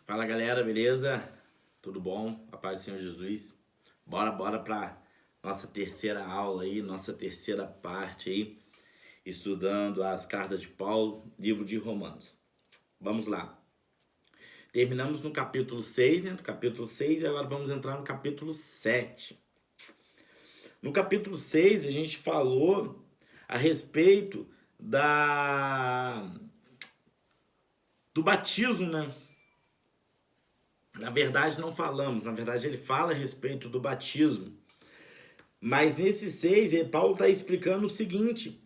Fala galera, beleza? Tudo bom? A paz do Senhor Jesus. Bora para nossa terceira aula aí, nossa terceira parte aí, estudando as cartas de Paulo, livro de Romanos. Vamos lá. Terminamos no capítulo 6, né? Do capítulo 6 e agora vamos entrar no capítulo 7. No capítulo 6 a gente falou a respeito do batismo, né? Na verdade, não falamos. Na verdade, ele fala a respeito do batismo. Mas nesse 6, Paulo está explicando o seguinte: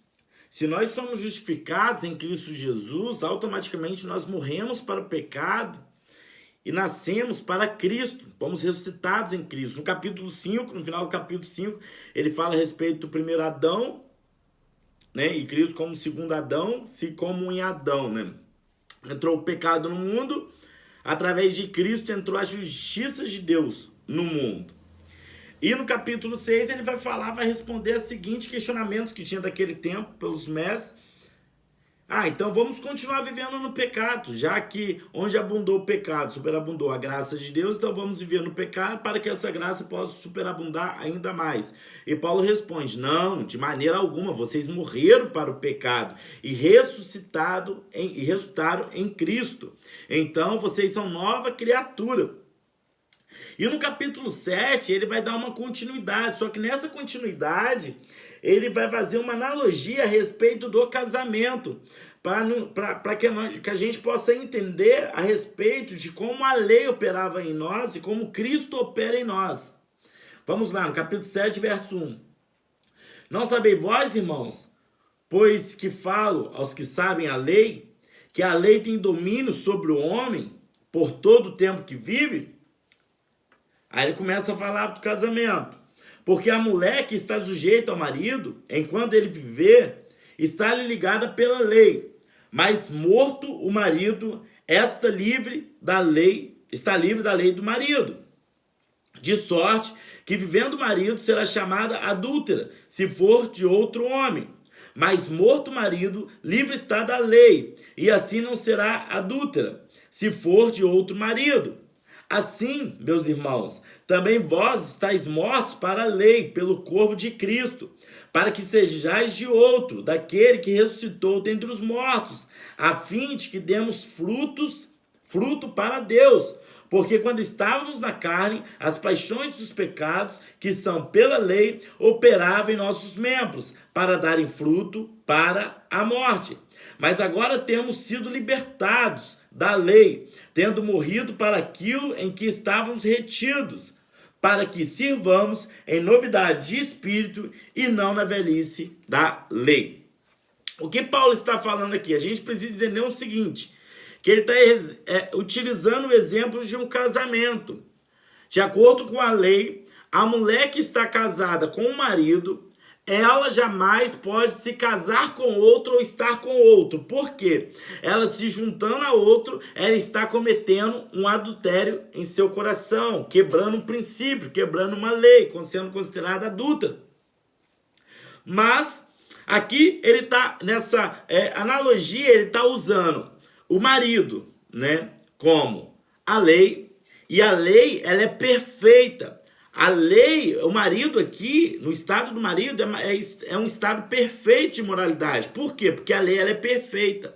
se nós somos justificados em Cristo Jesus, automaticamente nós morremos para o pecado e nascemos para Cristo. Fomos ressuscitados em Cristo. No capítulo 5, no final do capítulo 5, ele fala a respeito do primeiro Adão, né? E Cristo como segundo Adão, se como em Adão, né? Entrou o pecado no mundo. Através de Cristo entrou a justiça de Deus no mundo. E no capítulo 6 ele vai responder a seguintes questionamentos que tinha daquele tempo pelos mestres. Então vamos continuar vivendo no pecado, já que onde abundou o pecado, superabundou a graça de Deus, então vamos viver no pecado para que essa graça possa superabundar ainda mais. E Paulo responde: não, de maneira alguma, vocês morreram para o pecado e ressuscitaram em Cristo. Então vocês são nova criatura. E no capítulo 7 ele vai dar uma continuidade, só que nessa continuidade ele vai fazer uma analogia a respeito do casamento, para que a gente possa entender a respeito de como a lei operava em nós e como Cristo opera em nós. Vamos lá, no capítulo 7, verso 1. Não sabeis vós, irmãos, pois que falo aos que sabem a lei, que a lei tem domínio sobre o homem por todo o tempo que vive? Aí ele começa a falar do casamento. Porque a mulher que está sujeita ao marido, enquanto ele viver, está-lhe ligada pela lei. Mas morto o marido, está livre da lei do marido. De sorte que vivendo o marido será chamada adúltera, se for de outro homem. Mas morto o marido, livre está da lei, e assim não será adúltera, se for de outro marido. Assim, meus irmãos, também vós estáis mortos para a lei, pelo corpo de Cristo, para que sejais de outro, daquele que ressuscitou dentre os mortos, a fim de que demos fruto para Deus. Porque quando estávamos na carne, as paixões dos pecados, que são pela lei, operavam em nossos membros, para darem fruto para a morte. Mas agora temos sido libertados da lei, tendo morrido para aquilo em que estávamos retidos, para que sirvamos em novidade de espírito e não na velhice da lei. O que Paulo está falando aqui? A gente precisa entender o seguinte, que ele está utilizando o exemplo de um casamento. De acordo com a lei, a mulher que está casada com o marido, ela jamais pode se casar com outro ou estar com outro. Por quê? Ela se juntando a outro, ela está cometendo um adultério em seu coração, quebrando um princípio, quebrando uma lei, sendo considerada adúltera. Mas aqui ele está, nessa analogia, ele está usando o marido, né, como a lei, e a lei ela é perfeita. A lei, o marido aqui, no estado do marido, é um estado perfeito de moralidade. Por quê? Porque a lei ela é perfeita.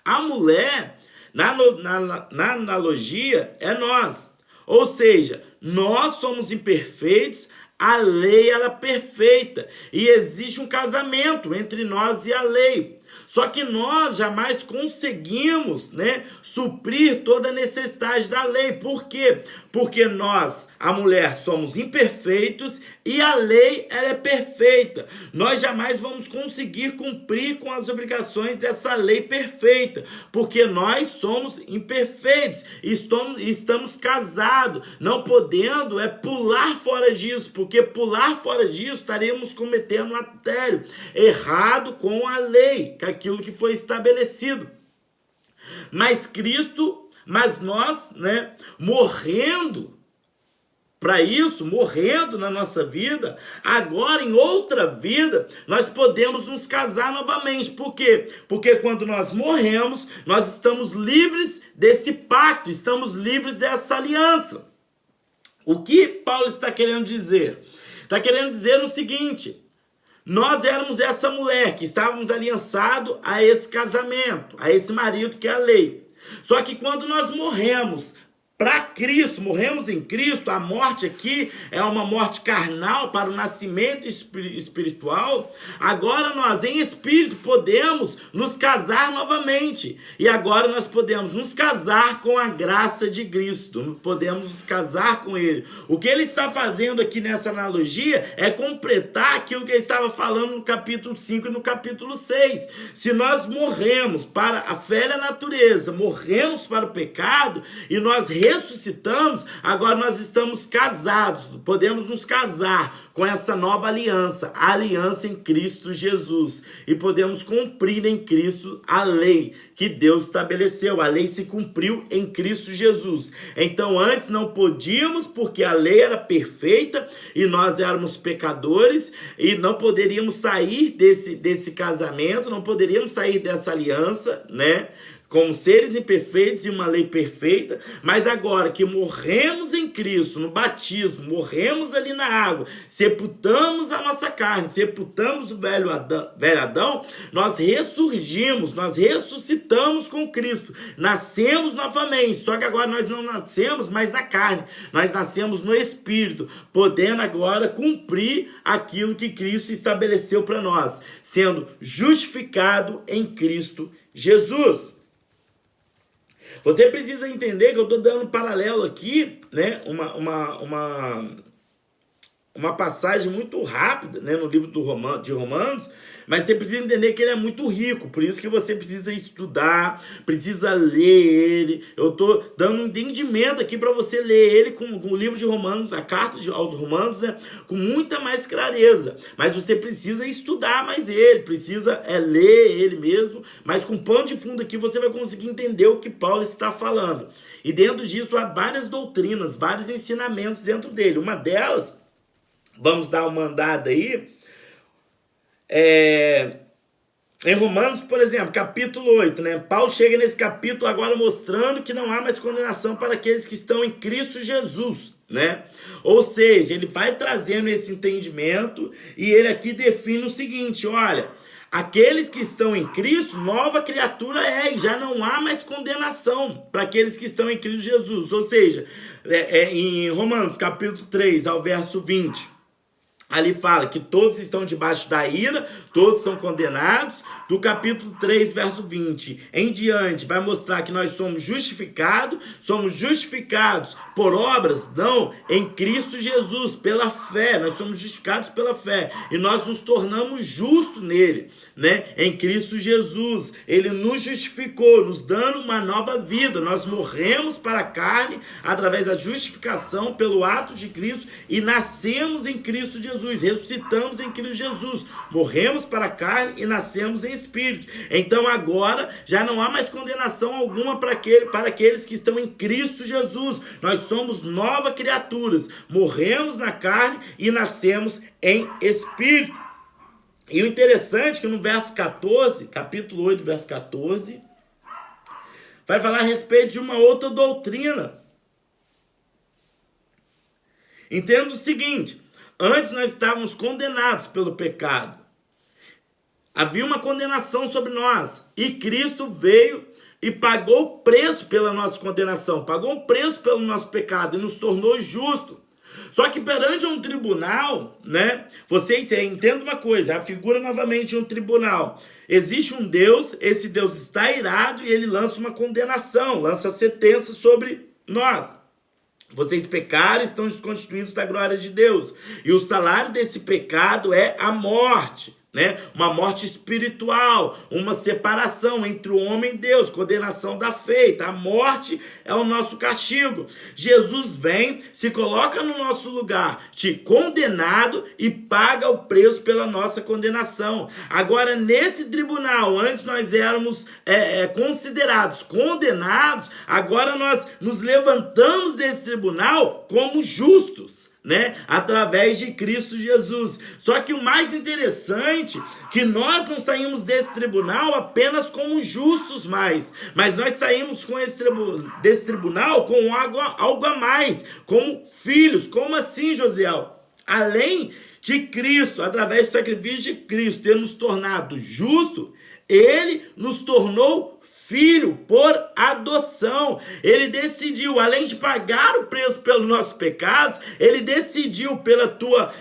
A mulher, na analogia, é nós. Ou seja, nós somos imperfeitos, a lei ela é perfeita. E existe um casamento entre nós e a lei. Só que nós jamais conseguimos, né, suprir toda a necessidade da lei. Por quê? Porque nós, a mulher, somos imperfeitos e a lei ela é perfeita. Nós jamais vamos conseguir cumprir com as obrigações dessa lei perfeita, porque nós somos imperfeitos, estamos casados, não podendo pular fora disso, porque pular fora disso estaríamos cometendo um adultério, errado com a lei, com aquilo que foi estabelecido. Mas nós, né, morrendo para isso, morrendo na nossa vida, agora em outra vida, nós podemos nos casar novamente. Por quê? Porque quando nós morremos, nós estamos livres desse pacto, estamos livres dessa aliança. O que Paulo está querendo dizer? Está querendo dizer o seguinte: nós éramos essa mulher que estávamos aliançados a esse casamento, a esse marido que é a lei. Só que quando nós morremos para Cristo, morremos em Cristo, a morte aqui é uma morte carnal para o nascimento espiritual. Agora nós, em espírito, podemos nos casar novamente. E agora nós podemos nos casar com a graça de Cristo. Podemos nos casar com Ele. O que ele está fazendo aqui nessa analogia é completar aquilo que ele estava falando no capítulo 5 e no capítulo 6. Se nós morremos para a velha natureza, morremos para o pecado e nós ressuscitamos, agora nós estamos casados, podemos nos casar com essa nova aliança, a aliança em Cristo Jesus, e podemos cumprir em Cristo a lei que Deus estabeleceu. A lei se cumpriu em Cristo Jesus. Então antes não podíamos, porque a lei era perfeita e nós éramos pecadores e não poderíamos sair desse casamento, não poderíamos sair dessa aliança, né? Como seres imperfeitos e uma lei perfeita, mas agora que morremos em Cristo, no batismo, morremos ali na água, sepultamos a nossa carne, sepultamos o velho Adão, nós ressurgimos, nós ressuscitamos com Cristo, nascemos novamente, só que agora nós não nascemos mais na carne, nós nascemos no Espírito, podendo agora cumprir aquilo que Cristo estabeleceu para nós, sendo justificado em Cristo Jesus. Você precisa entender que eu estou dando um paralelo aqui, né? Uma passagem muito rápida, né? No livro de Romanos, mas você precisa entender que ele é muito rico, por isso que você precisa estudar, precisa ler ele. Eu estou dando um entendimento aqui para você ler ele com o livro de Romanos, a carta aos Romanos, né? Com muita mais clareza. Mas você precisa estudar mais ele, precisa ler ele mesmo, mas com pano de fundo aqui você vai conseguir entender o que Paulo está falando. E dentro disso há várias doutrinas, vários ensinamentos dentro dele. Uma delas, vamos dar uma andada aí, em Romanos, por exemplo, capítulo 8, né? Paulo chega nesse capítulo agora mostrando que não há mais condenação para aqueles que estão em Cristo Jesus, né? Ou seja, ele vai trazendo esse entendimento e ele aqui define o seguinte: olha, aqueles que estão em Cristo, nova criatura é, e já não há mais condenação para aqueles que estão em Cristo Jesus. Ou seja, em Romanos capítulo 3 ao verso 20, ali fala que todos estão debaixo da ira, todos são condenados. Do capítulo 3, verso 20 em diante, vai mostrar que nós somos justificados por obras? Não, em Cristo Jesus, pela fé. Nós somos justificados pela fé e nós nos tornamos justos nele, né? Em Cristo Jesus, ele nos justificou, nos dando uma nova vida. Nós morremos para a carne através da justificação pelo ato de Cristo e nascemos em Cristo Jesus, ressuscitamos em Cristo Jesus, morremos para a carne e nascemos em Espírito. Então agora já não há mais condenação alguma para aqueles que estão em Cristo Jesus. Nós somos novas criaturas, morremos na carne e nascemos em Espírito. E o interessante é que no verso 14, capítulo 8, verso 14, vai falar a respeito de uma outra doutrina. Entenda o seguinte: antes nós estávamos condenados pelo pecado. Havia uma condenação sobre nós. E Cristo veio e pagou o preço pela nossa condenação. Pagou o preço pelo nosso pecado e nos tornou justos. Só que perante um tribunal, né? Vocês entendam uma coisa, a figura novamente de um tribunal. Existe um Deus, esse Deus está irado e ele lança uma condenação, lança sentença sobre nós. Vocês pecaram, estão desconstituídos da glória de Deus. E o salário desse pecado é a morte, né? Uma morte espiritual, uma separação entre o homem e Deus, condenação da feita. A morte é o nosso castigo. Jesus vem, se coloca no nosso lugar, te condenado e paga o preço pela nossa condenação. Agora, nesse tribunal, antes nós éramos considerados condenados, agora nós nos levantamos desse tribunal como justos, né? Através de Cristo Jesus. Só que o mais interessante que nós não saímos desse tribunal apenas como justos mais, mas nós saímos desse tribunal com algo a mais, como filhos. Como assim, Josiel? Além de Cristo, através do sacrifício de Cristo, ter nos tornado justos, ele nos tornou filho por adoção. Ele decidiu, além de pagar o preço pelos nossos pecados, ele decidiu pela tua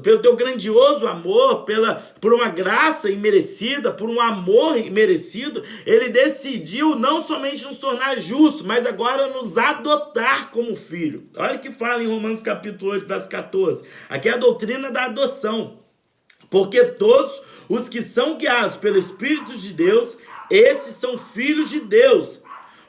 pelo teu grandioso amor, por uma graça imerecida, por um amor imerecido, ele decidiu não somente nos tornar justos, mas agora nos adotar como filho. Olha o que fala em Romanos capítulo 8, verso 14. Aqui é a doutrina da adoção. Porque todos os que são guiados pelo Espírito de Deus, esses são filhos de Deus.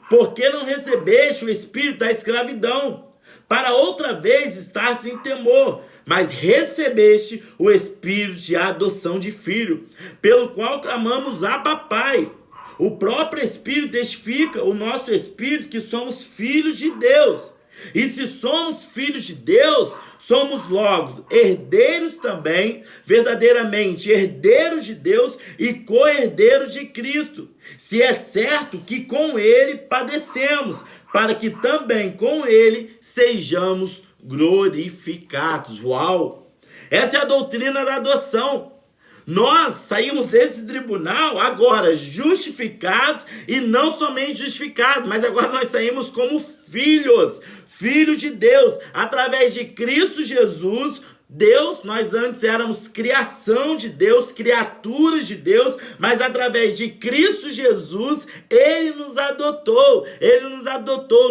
Porque não recebeste o espírito da escravidão, para outra vez estares em temor, mas recebeste o espírito de adoção de filho, pelo qual clamamos Abba, Pai. O próprio Espírito testifica o nosso espírito que somos filhos de Deus. E se somos filhos de Deus, somos logo herdeiros também, verdadeiramente herdeiros de Deus e co-herdeiros de Cristo. Se é certo que com ele padecemos, para que também com ele sejamos glorificados. Uau! Essa é a doutrina da adoção. Nós saímos desse tribunal agora justificados, e não somente justificados, mas agora nós saímos como filhos de Deus, através de Cristo Jesus. Deus, nós antes éramos criação de Deus, criaturas de Deus, mas através de Cristo Jesus, Ele nos adotou,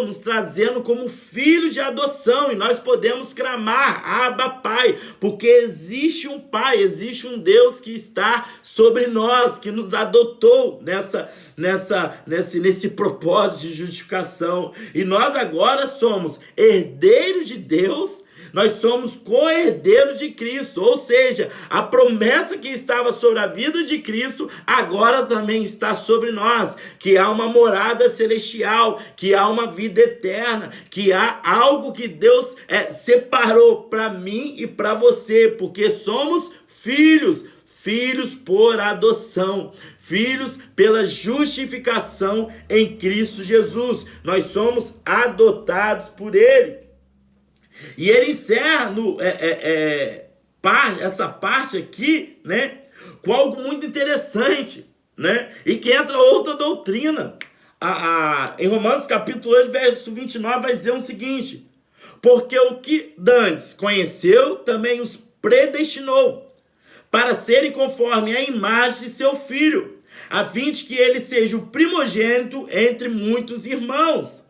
nos trazendo como filho de adoção, e nós podemos clamar, Abba, Pai, porque existe um Pai, existe um Deus que está sobre nós, que nos adotou nesse propósito de justificação, e nós agora somos herdeiros de Deus. Nós somos co-herdeiros de Cristo, ou seja, a promessa que estava sobre a vida de Cristo, agora também está sobre nós, que há uma morada celestial, que há uma vida eterna, que há algo que Deus separou para mim e para você, porque somos filhos por adoção, filhos pela justificação em Cristo Jesus. Nós somos adotados por Ele. E ele encerra essa parte aqui, né, com algo muito interessante, né, e que entra outra doutrina. Em Romanos capítulo 8, verso 29, vai dizer o seguinte: porque o que dantes conheceu, também os predestinou, para serem conforme a imagem de seu Filho, a fim de que ele seja o primogênito entre muitos irmãos.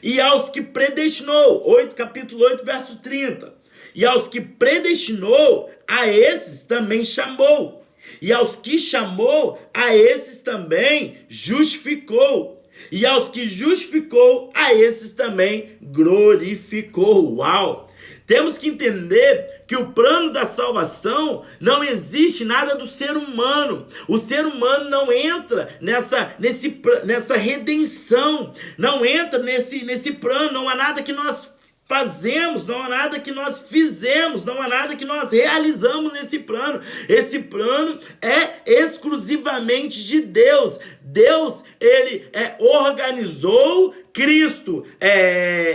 E aos que predestinou, capítulo 8, verso 30. E aos que predestinou, a esses também chamou. E aos que chamou, a esses também justificou. E aos que justificou, a esses também glorificou. Uau! Temos que entender que o plano da salvação não existe nada do ser humano. O ser humano não entra nessa redenção, não entra nesse plano. Não há nada que nós fazemos, não há nada que nós fizemos, não há nada que nós realizamos nesse plano. Esse plano é exclusivamente de Deus. Deus, ele organizou, Cristo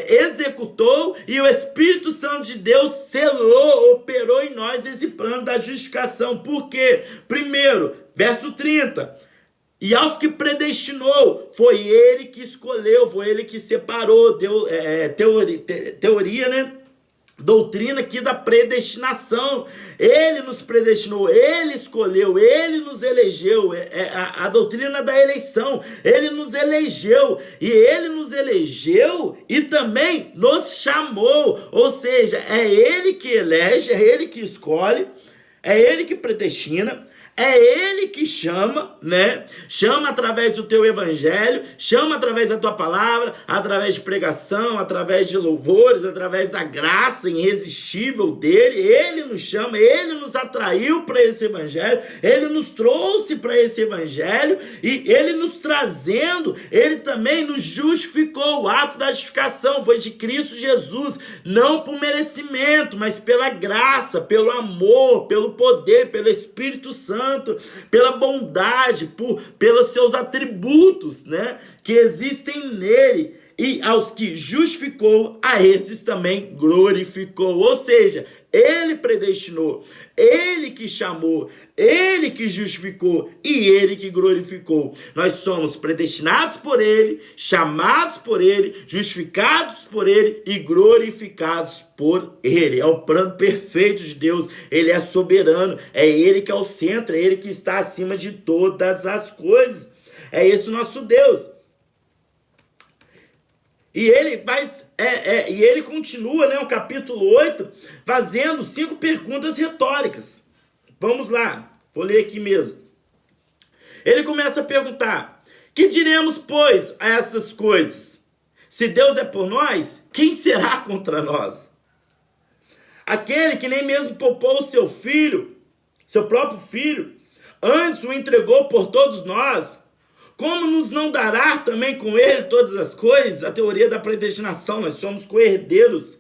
executou, e o Espírito Santo de Deus selou, operou em nós esse plano da justificação. Por quê? Primeiro, verso 30. E aos que predestinou, foi ele que escolheu, foi ele que separou. Teoria, né? Doutrina aqui da predestinação. Ele nos predestinou, ele escolheu, ele nos elegeu. A doutrina da eleição. Ele nos elegeu, e também nos chamou. Ou seja, é ele que elege, é ele que escolhe, É ele que predestina, é ele que chama, né? Chama através do teu evangelho, chama através da tua palavra, através de pregação, através de louvores, através da graça irresistível dele. Ele nos chama, ele nos atraiu para esse evangelho, ele nos trouxe para esse evangelho e ele nos trazendo, ele também nos justificou. O ato da justificação foi de Cristo Jesus, não por merecimento, mas pela graça, pelo amor, pelo poder, pelo Espírito Santo, pela bondade, pelos seus atributos, né, que existem nele. E aos que justificou, a esses também glorificou. Ou seja, ele predestinou, ele que chamou, ele que justificou e ele que glorificou. Nós somos predestinados por ele, chamados por ele, justificados por ele e glorificados por ele. É o plano perfeito de Deus, ele é soberano, é ele que é o centro, é ele que está acima de todas as coisas. É esse o nosso Deus. E ele continua, né, o capítulo 8, fazendo 5 perguntas retóricas. Vamos lá, vou ler aqui mesmo. Ele começa a perguntar: que diremos, pois, a essas coisas? Se Deus é por nós, quem será contra nós? Aquele que nem mesmo poupou o seu filho, seu próprio filho, antes o entregou por todos nós, como nos não dará também com ele todas as coisas? A teoria da predestinação, nós somos co-herdeiros.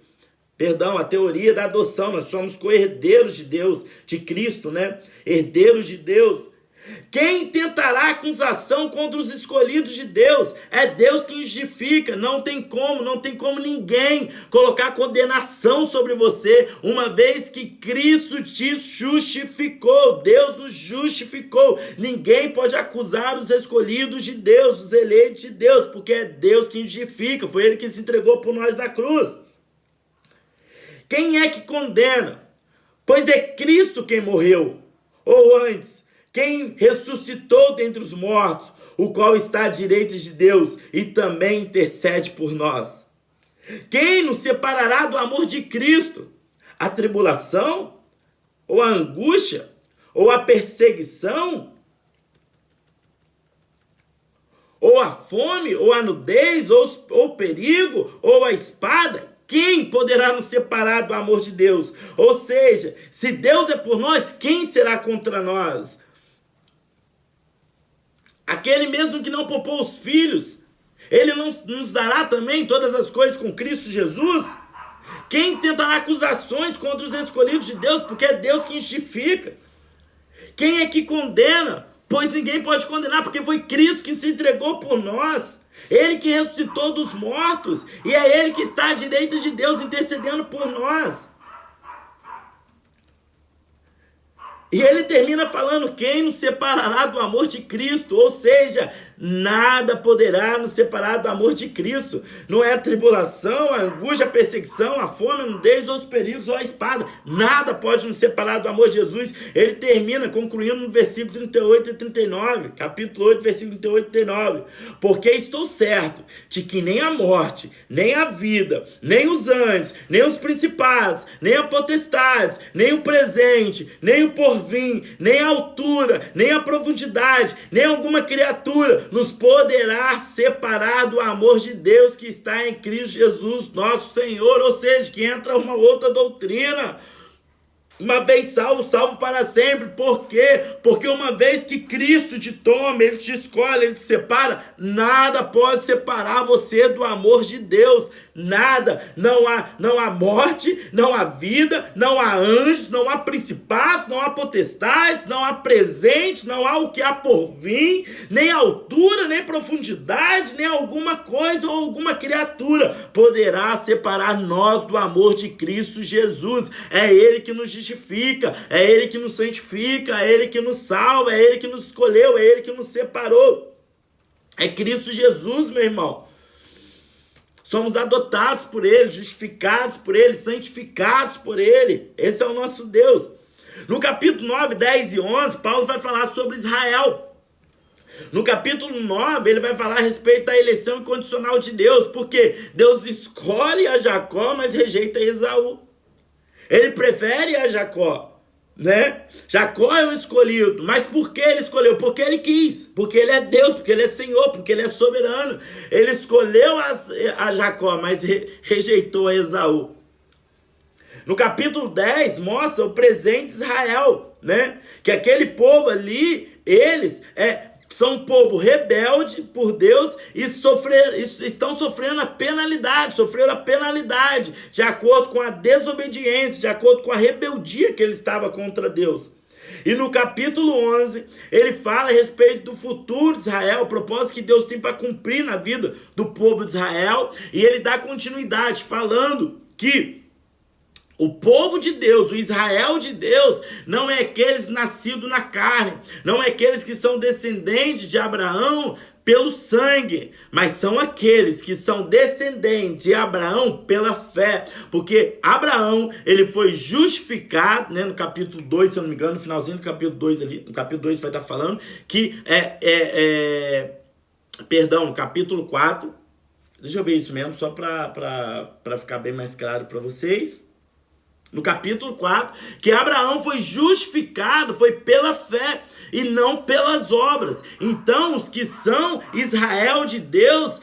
Perdão, a teoria da adoção, nós somos co-herdeiros de Deus, de Cristo, né? Herdeiros de Deus. Quem tentará acusação contra os escolhidos de Deus? É Deus quem justifica, não tem como ninguém colocar condenação sobre você, uma vez que Cristo te justificou, Deus nos justificou. Ninguém pode acusar os escolhidos de Deus, os eleitos de Deus, porque é Deus quem justifica, foi ele que se entregou por nós na cruz. Quem é que condena? Pois é Cristo quem morreu, ou antes, quem ressuscitou dentre os mortos, o qual está à direita de Deus e também intercede por nós. Quem nos separará do amor de Cristo? A tribulação? Ou a angústia? Ou a perseguição? Ou a fome? Ou a nudez? Ou o perigo? Ou a espada? Quem poderá nos separar do amor de Deus? Ou seja, se Deus é por nós, quem será contra nós? Aquele mesmo que não poupou os filhos, ele não nos dará também todas as coisas com Cristo Jesus? Quem tentará acusações contra os escolhidos de Deus? Porque é Deus quem justifica. Quem é que condena? Pois ninguém pode condenar, porque foi Cristo que se entregou por nós. Ele que ressuscitou dos mortos, e é ele que está à direita de Deus intercedendo por nós. E ele termina falando: quem nos separará do amor de Cristo? Ou seja, nada poderá nos separar do amor de Cristo. Não é a tribulação, a angústia, a perseguição, a fome, a nudez, ou os perigos, ou a espada. Nada pode nos separar do amor de Jesus. Ele termina concluindo no versículo 38 e 39, capítulo 8, versículo 38 e 39. Porque estou certo de que nem a morte, nem a vida, nem os anjos, nem os principados, nem a potestades, nem o presente, nem o porvir, nem a altura, nem a profundidade, nem alguma criatura nos poderá separar do amor de Deus que está em Cristo Jesus, nosso Senhor. Ou seja, que entra uma outra doutrina. Uma vez salvo, salvo para sempre. Por quê? Porque uma vez que Cristo te toma, ele te escolhe, ele te separa, nada pode separar você do amor de Deus. Nada. Não há morte, não há vida, não há anjos, não há principados, não há potestades, não há presente, não há o que há por vir, nem altura, nem profundidade, nem alguma coisa ou alguma criatura poderá separar nós do amor de Cristo Jesus. É ele que nos justifica, é ele que nos santifica, é ele que nos salva, é ele que nos escolheu, é ele que nos separou. É Cristo Jesus, meu irmão. Somos adotados por ele, justificados por ele, santificados por ele. Esse é o nosso Deus. No capítulo 9, 10 e 11, Paulo vai falar sobre Israel. No capítulo 9, ele vai falar a respeito da eleição incondicional de Deus, porque Deus escolhe a Jacó, mas rejeita Esaú. Ele prefere a Jacó, né? Jacó é o escolhido, mas por que ele escolheu? Porque ele quis, porque ele é Deus, porque ele é Senhor, porque ele é soberano. Ele escolheu a Jacó, mas rejeitou a Esaú. No capítulo 10 mostra o presente de Israel, né? Que aquele povo ali, eles são um povo rebelde por Deus e estão sofrendo sofreram a penalidade de acordo com a desobediência, de acordo com a rebeldia que ele estava contra Deus. E no capítulo 11, ele fala a respeito do futuro de Israel, o propósito que Deus tem para cumprir na vida do povo de Israel, e ele dá continuidade falando que o povo de Deus, o Israel de Deus, não é aqueles nascidos na carne, não é aqueles que são descendentes de Abraão pelo sangue, mas são aqueles que são descendentes de Abraão pela fé, porque Abraão, ele foi justificado, né, no capítulo 2, se eu não me engano, no finalzinho do capítulo 2 ali, no capítulo 2 vai estar falando, que no capítulo 4, deixa eu ver isso mesmo, só para ficar bem mais claro para vocês. No capítulo 4, que Abraão foi justificado, foi pela fé e não pelas obras. Então, os que são Israel de Deus,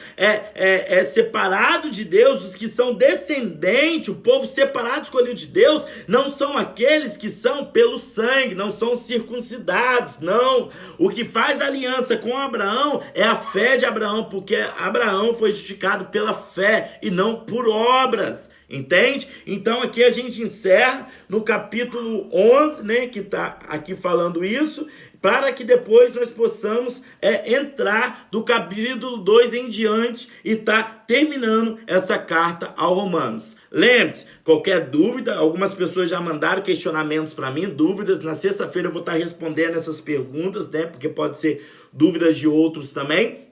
separado de Deus, os que são descendentes, o povo separado, escolhido de Deus, não são aqueles que são pelo sangue, não são circuncidados, não. O que faz aliança com Abraão é a fé de Abraão, porque Abraão foi justificado pela fé e não por obras. Entende? Então aqui a gente encerra no capítulo 11, né, que está aqui falando isso, para que depois nós possamos entrar do capítulo 2 em diante e tá terminando essa carta aos Romanos. Lembre-se, qualquer dúvida, algumas pessoas já mandaram questionamentos para mim, dúvidas, na sexta-feira eu vou estar respondendo essas perguntas, né, porque pode ser dúvidas de outros também.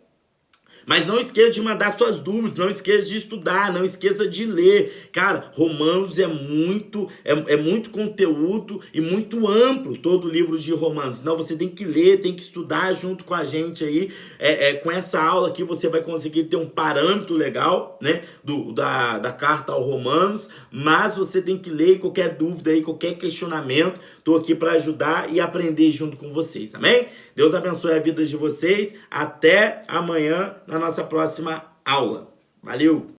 Mas não esqueça de mandar suas dúvidas, não esqueça de estudar, não esqueça de ler. Cara, Romanos é muito conteúdo e muito amplo, todo o livro de Romanos. Então você tem que ler, tem que estudar junto com a gente aí. Com essa aula aqui você vai conseguir ter um parâmetro legal, né, da carta aos Romanos. Mas você tem que ler, qualquer dúvida aí, qualquer questionamento, estou aqui para ajudar e aprender junto com vocês, amém? Deus abençoe a vida de vocês. Até amanhã na nossa próxima aula. Valeu!